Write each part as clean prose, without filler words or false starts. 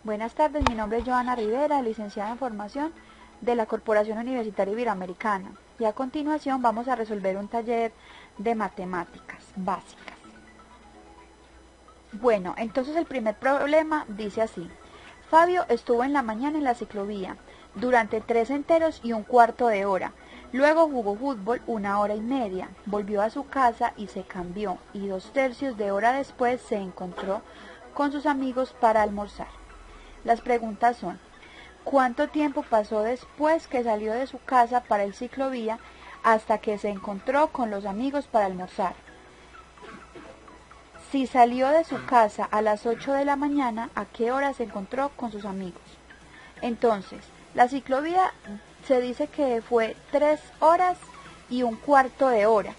Buenas tardes, mi nombre es Joana Rivera, licenciada en Formación de la Corporación Universitaria Iberoamericana. Y a continuación vamos a resolver un taller de matemáticas básicas. Bueno, entonces el primer problema dice así. Fabio estuvo en la mañana en la ciclovía durante 3 enteros y un cuarto de hora. Luego jugó fútbol 1 hora y media, volvió a su casa y se cambió, y 2/3 de hora después se encontró con sus amigos para almorzar. Las preguntas son: ¿cuánto tiempo pasó después que salió de su casa para el ciclovía hasta que se encontró con los amigos para almorzar? Si salió de su casa a las 8 de la mañana, ¿a qué hora se encontró con sus amigos? Entonces, la ciclovía se dice que fue 3 horas y un cuarto de hora.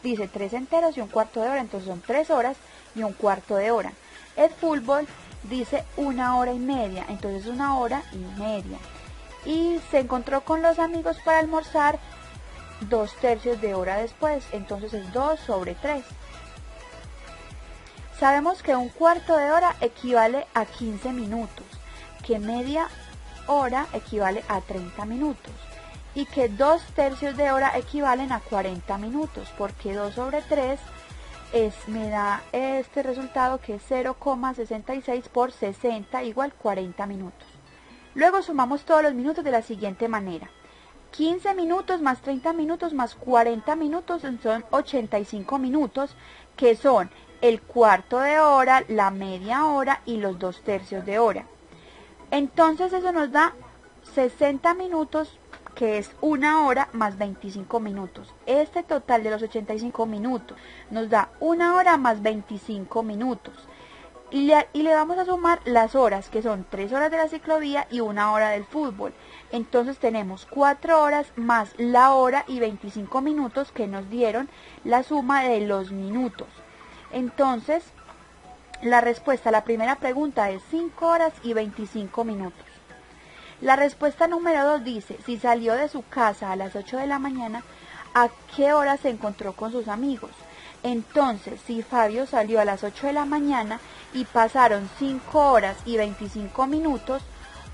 Dice 3 enteros y un cuarto de hora, entonces son 3 horas y un cuarto de hora. El fútbol dice 1 hora y media, entonces 1 hora y media. Y se encontró con los amigos para almorzar 2/3 de hora después, entonces es 2/3. Sabemos que un cuarto de hora equivale a 15 minutos, que media hora equivale a 30 minutos y que 2/3 de hora equivalen a 40 minutos, porque 2/3 me da este resultado que es 0,66 por 60 igual 40 minutos. Luego sumamos todos los minutos de la siguiente manera. 15 minutos más 30 minutos más 40 minutos son 85 minutos, que son el cuarto de hora, la media hora y los 2/3 de hora. Entonces eso nos da 60 minutos, que es 1 hora más 25 minutos. Este total de los 85 minutos nos da 1 hora más 25 minutos. Y le vamos a sumar las horas, que son 3 horas de la ciclovía y 1 hora del fútbol. Entonces tenemos 4 horas más la hora y 25 minutos, que nos dieron la suma de los minutos. Entonces, la respuesta a la primera pregunta es 5 horas y 25 minutos. La respuesta número 2 dice, si salió de su casa a las 8 de la mañana, ¿a qué hora se encontró con sus amigos? Entonces, si Fabio salió a las 8 de la mañana y pasaron 5 horas y 25 minutos,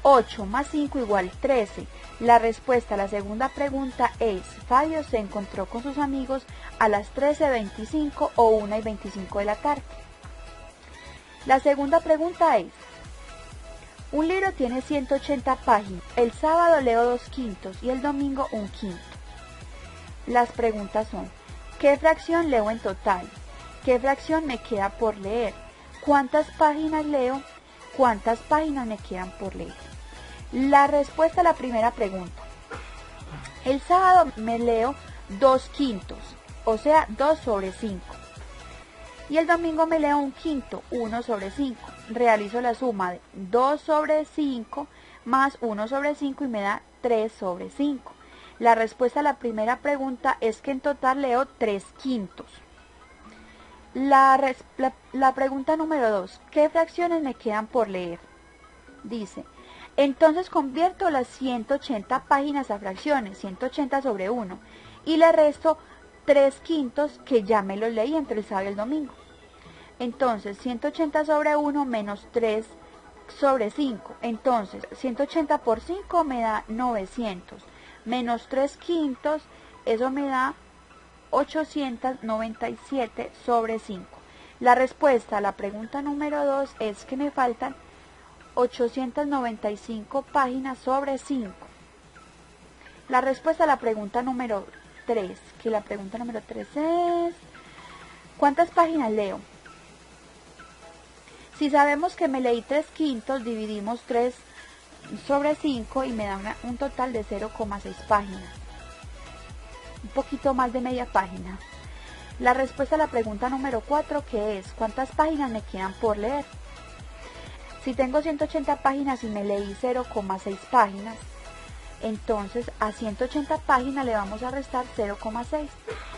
8 más 5 igual 13. La respuesta a la segunda pregunta es, Fabio se encontró con sus amigos a las 13:25 o 1:25 de la tarde. La segunda pregunta es, un libro tiene 180 páginas. El sábado leo 2/5 y el domingo 1/5. Las preguntas son, ¿qué fracción leo en total? ¿Qué fracción me queda por leer? ¿Cuántas páginas leo? ¿Cuántas páginas me quedan por leer? La respuesta a la primera pregunta. El sábado me leo 2/5, o sea, 2/5. Y el domingo me leo 1/5, 1/5. Realizo la suma de 2/5 más 1/5 y me da 3/5. La respuesta a la primera pregunta es que en total leo 3/5. La pregunta número 2. ¿Qué fracciones me quedan por leer? Dice, entonces convierto las 180 páginas a fracciones, 180 sobre 1, y le resto 3/5 que ya me los leí entre el sábado y el domingo. Entonces 180 sobre 1 menos 3/5. Entonces 180 por 5 me da 900. Menos 3/5, eso me da 897 sobre 5. La respuesta a la pregunta número 2 es que me faltan 895 páginas sobre 5. La respuesta a la pregunta número 3, que la pregunta número 3 es, ¿cuántas páginas leo? Si sabemos que me leí 3/5, dividimos 3/5 y me da un total de 0,6 páginas. Un poquito más de media página. La respuesta a la pregunta número 4, que es, ¿cuántas páginas me quedan por leer? Si tengo 180 páginas y me leí 0,6 páginas, entonces a 180 páginas le vamos a restar 0,6.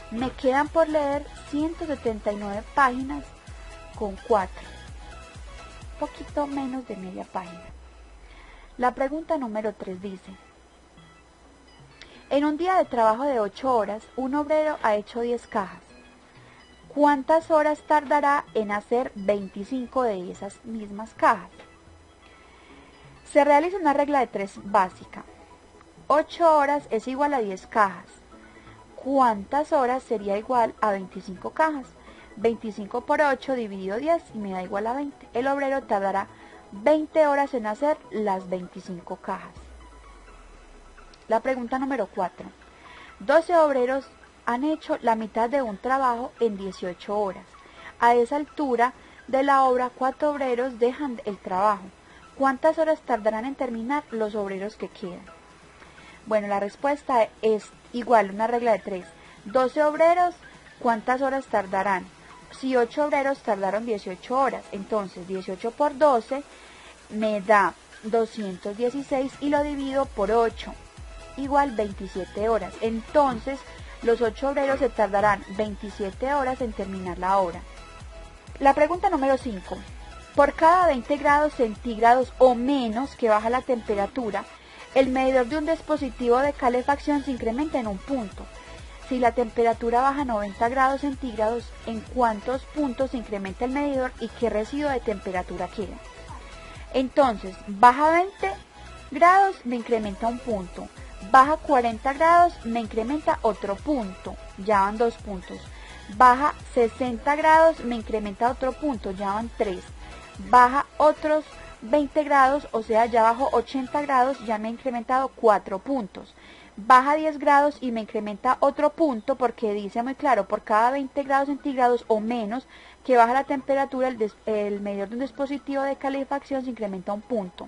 Me quedan por leer 179 páginas con 4. Poquito menos de media página. La pregunta número 3 dice, en un día de trabajo de 8 horas, un obrero ha hecho 10 cajas. ¿Cuántas horas tardará en hacer 25 de esas mismas cajas? Se realiza una regla de 3 básica. 8 horas es igual a 10 cajas. ¿Cuántas horas sería igual a 25 cajas? 25 por 8 dividido 10 y me da igual a 20. El obrero tardará 20 horas en hacer las 25 cajas. La pregunta número 4. 12 obreros han hecho la mitad de un trabajo en 18 horas. A esa altura de la obra, 4 obreros dejan el trabajo. ¿Cuántas horas tardarán en terminar los obreros que quedan? Bueno, la respuesta es igual, una regla de 3. 12 obreros, ¿cuántas horas tardarán? Si 8 obreros tardaron 18 horas, entonces 18 por 12 me da 216 y lo divido por 8, igual 27 horas. Entonces, los 8 obreros se tardarán 27 horas en terminar la obra. La pregunta número 5. Por cada 20 grados centígrados o menos que baja la temperatura, el medidor de un dispositivo de calefacción se incrementa en un punto. Si la temperatura baja 90 grados centígrados, ¿en cuántos puntos se incrementa el medidor y qué residuo de temperatura queda? Entonces, baja 20 grados, me incrementa un punto. Baja 40 grados, me incrementa otro punto, ya van 2 puntos. Baja 60 grados, me incrementa otro punto, ya van 3. Baja otros 20 grados, o sea, ya bajo 80 grados, ya me ha incrementado 4 puntos. Baja 10 grados y me incrementa otro punto porque dice muy claro, por cada 20 grados centígrados o menos que baja la temperatura, el medidor de un dispositivo de calefacción se incrementa un punto.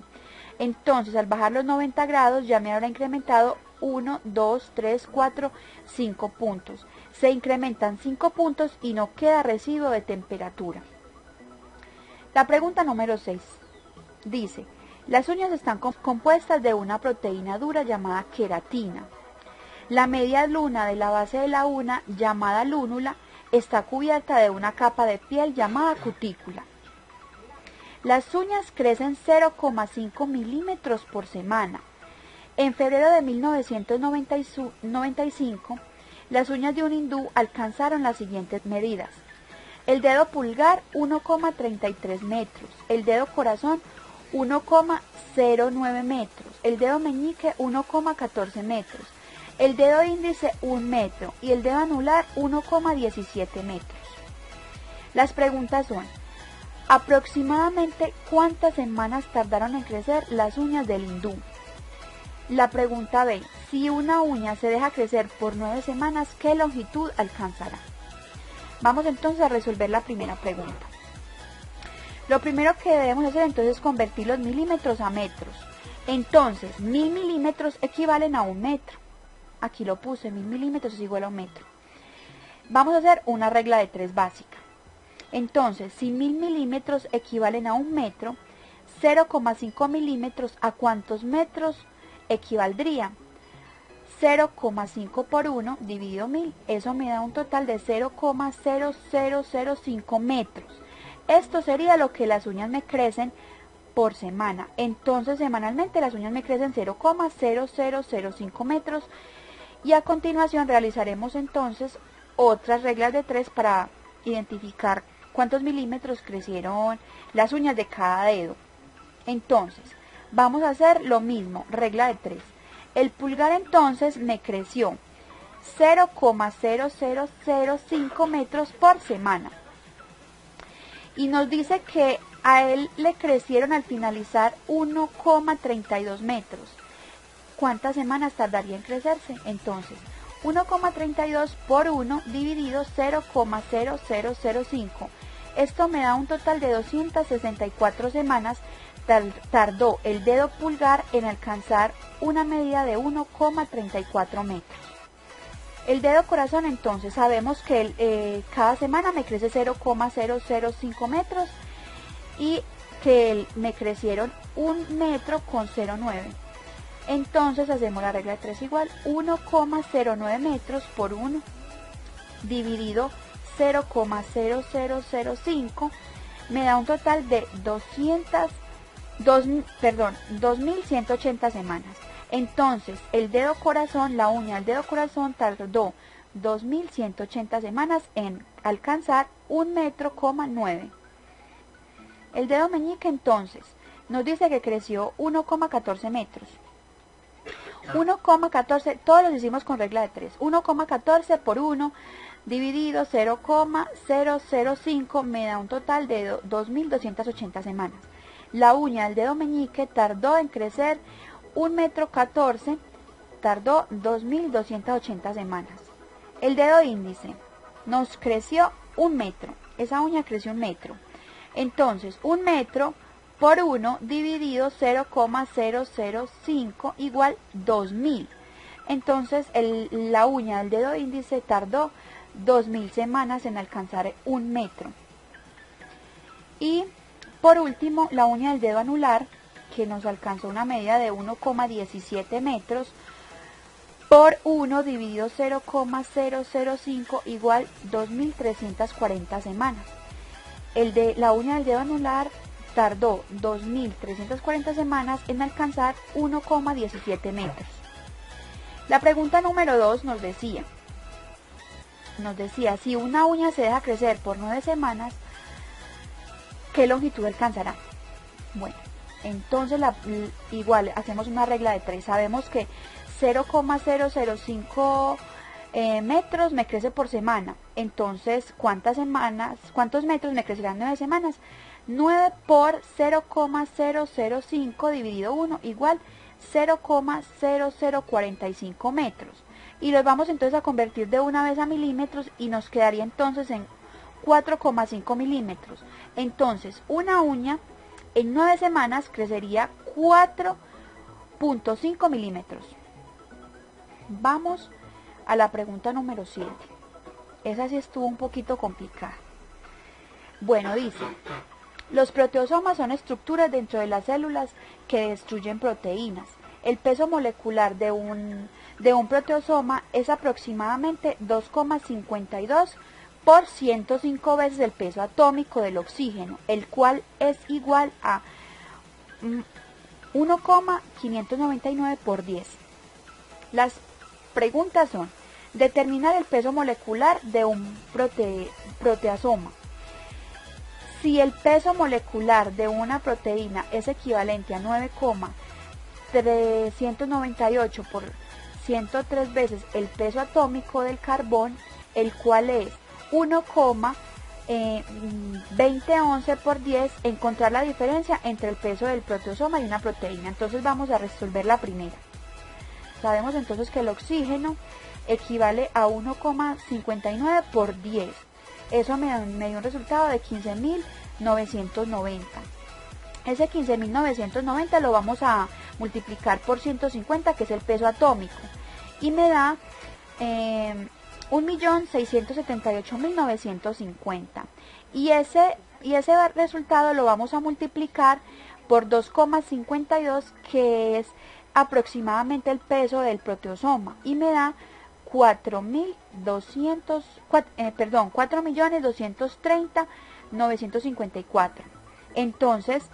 Entonces, al bajar los 90 grados ya me habrá incrementado 1, 2, 3, 4, 5 puntos. Se incrementan 5 puntos y no queda residuo de temperatura. La pregunta número 6 dice, las uñas están compuestas de una proteína dura llamada queratina. La media luna de la base de la uña, llamada lúnula, está cubierta de una capa de piel llamada cutícula. Las uñas crecen 0,5 milímetros por semana. En febrero de 1995, las uñas de un hindú alcanzaron las siguientes medidas. El dedo pulgar 1,33 metros, el dedo corazón 1,09 metros, el dedo meñique 1,14 metros, el dedo índice 1 metro y el dedo anular 1,17 metros. Las preguntas son, aproximadamente ¿cuántas semanas tardaron en crecer las uñas del hindú? La pregunta B, si una uña se deja crecer por 9 semanas, ¿qué longitud alcanzará? Vamos entonces a resolver la primera pregunta. Lo primero que debemos hacer entonces es convertir los milímetros a metros. Entonces, 1000 milímetros equivalen a 1 metro. Aquí lo puse, 1000 milímetros es igual a 1 metro. Vamos a hacer una regla de 3 básica. Entonces, si 1000 milímetros equivalen a 1 metro, 0,5 milímetros, ¿a cuántos metros equivaldría? 0,5 por 1 dividido 1000, eso me da un total de 0,0005 metros. Esto sería lo que las uñas me crecen por semana. Entonces, semanalmente las uñas me crecen 0,0005 metros. Y a continuación realizaremos entonces otras reglas de 3 para identificar cuántos milímetros crecieron las uñas de cada dedo. Entonces, vamos a hacer lo mismo, regla de 3. El pulgar entonces me creció 0,0005 metros por semana. Y nos dice que a él le crecieron al finalizar 1,32 metros. ¿Cuántas semanas tardaría en crecerse? Entonces, 1,32 por 1 dividido 0,0005. Esto me da un total de 264 semanas. Tardó el dedo pulgar en alcanzar una medida de 1,34 metros. El dedo corazón entonces sabemos que cada semana me crece 0,005 metros y que me crecieron 1 metro con 0,9. Entonces hacemos la regla de 3 igual 1,09 metros por 1 dividido 0,0005 me da un total de 2180 semanas. Entonces, el dedo corazón, la uña del dedo corazón tardó 2180 semanas en alcanzar 1,9 metros. El dedo meñique entonces nos dice que creció 1,14 metros. 1,14, todos los hicimos con regla de 3. 1,14 por 1 dividido 0,005 me da un total de 2.280 semanas. La uña del dedo meñique tardó en crecer 1,14 metros, tardó 2.280 semanas. El dedo índice nos creció 1 metro, esa uña creció 1 metro. Entonces, 1 metro por 1 dividido 0,005 igual 2000. Entonces, la uña del dedo índice tardó 2000 semanas en alcanzar 1 metro. Y por último, la uña del dedo anular, que nos alcanzó una medida de 1,17 metros, por 1 dividido 0,005 igual 2.340 semanas. La uña del dedo anular tardó 2.340 semanas en alcanzar 1,17 metros. La pregunta número 2 nos decía, si una uña se deja crecer por 9 semanas, ¿qué longitud alcanzará? Bueno, entonces igual hacemos una regla de 3. Sabemos que 0,005 metros me crece por semana. Entonces, ¿cuántos metros me crecerán 9 semanas? 9 por 0,005 dividido 1 igual 0,0045 metros. Y los vamos entonces a convertir de una vez a milímetros y nos quedaría entonces en 4,5 milímetros. Entonces, una uña en 9 semanas crecería 4,5 milímetros. Vamos a la pregunta número 7. Esa sí estuvo un poquito complicada. Bueno, dice, los proteosomas son estructuras dentro de las células que destruyen proteínas. El peso molecular de un proteosoma es aproximadamente 2,52 por 105 veces el peso atómico del oxígeno, el cual es igual a 1,599 por 10. Las preguntas son: determinar el peso molecular de un proteasoma. Si el peso molecular de una proteína es equivalente a 9,398 por 103 veces el peso atómico del carbón, el cual es 1,2011 por 10, encontrar la diferencia entre el peso del proteosoma y una proteína. Entonces vamos a resolver la primera. Sabemos entonces que el oxígeno equivale a 1,59 por 10. Eso me dio un resultado de 15.990. Ese 15.990 lo vamos a multiplicar por 150, que es el peso atómico, y me da 1.678.950. Y ese resultado lo vamos a multiplicar por 2,52, que es aproximadamente el peso del proteosoma, y me da 4.230.954. Entonces,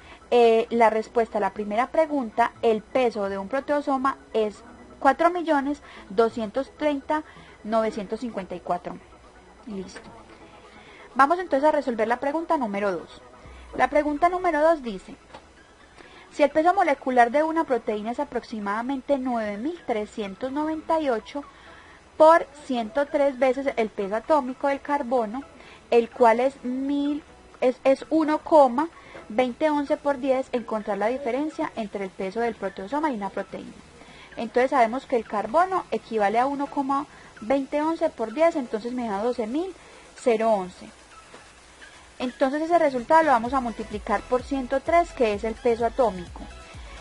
la respuesta a la primera pregunta, el peso de un proteosoma es 4.230.954. Listo. Vamos entonces a resolver la pregunta número 2. La pregunta número 2 dice: si el peso molecular de una proteína es aproximadamente 9.398 por 103 veces el peso atómico del carbono, el cual es 1,2011 por 10, encontrar la diferencia entre el peso del proteosoma y una proteína. Entonces sabemos que el carbono equivale a 1,2011 por 10, entonces me da 12.011. Entonces ese resultado lo vamos a multiplicar por 103, que es el peso atómico,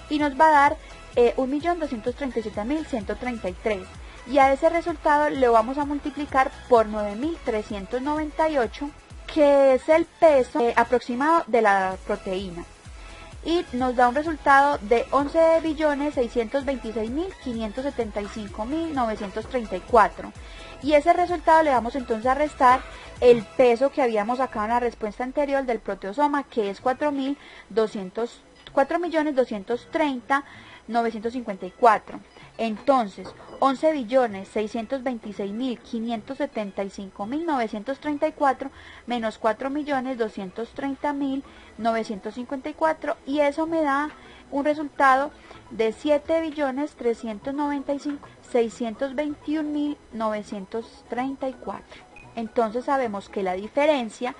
y nos va a dar 1.237.133. Y a ese resultado lo vamos a multiplicar por 9.398, que es el peso aproximado de la proteína. Y nos da un resultado de 11.626.575.934. Y ese resultado le vamos entonces a restar el peso que habíamos sacado en la respuesta anterior del proteosoma, que es 4.230.954. Entonces, 11.626.575.934 menos 4.230.954, y eso me da un resultado de 7.395.621.934. Entonces sabemos que la diferencia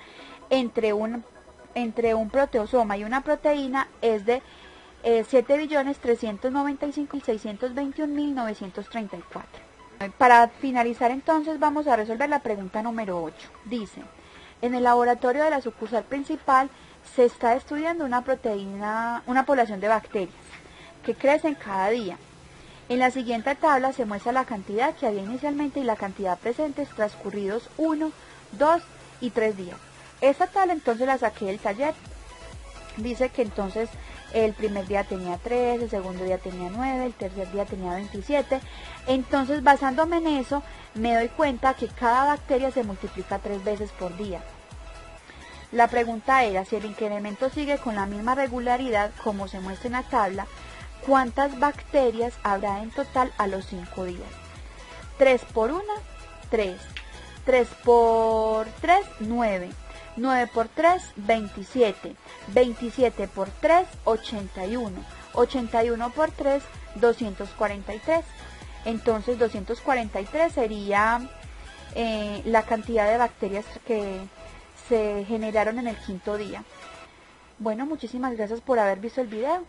entre un proteosoma y una proteína es de 7.395.621.934. Para finalizar entonces vamos a resolver la pregunta número 8. Dice, en el laboratorio de la sucursal principal se está estudiando una población de bacterias que crecen cada día. En la siguiente tabla se muestra la cantidad que había inicialmente y la cantidad presentes transcurridos 1, 2 y 3 días. Esta tabla entonces la saqué del taller. Dice que entonces el primer día tenía 3, el segundo día tenía 9, el tercer día tenía 27. Entonces, basándome en eso, me doy cuenta que cada bacteria se multiplica 3 veces por día. La pregunta era, si el incremento sigue con la misma regularidad como se muestra en la tabla, ¿cuántas bacterias habrá en total a los 5 días? 3 por 1, 3. 3 por 3, 9. 9 por 3, 27. 27 por 3, 81. 81 por 3, 243. Entonces 243 sería la cantidad de bacterias que se generaron en el quinto día. Bueno, muchísimas gracias por haber visto el video.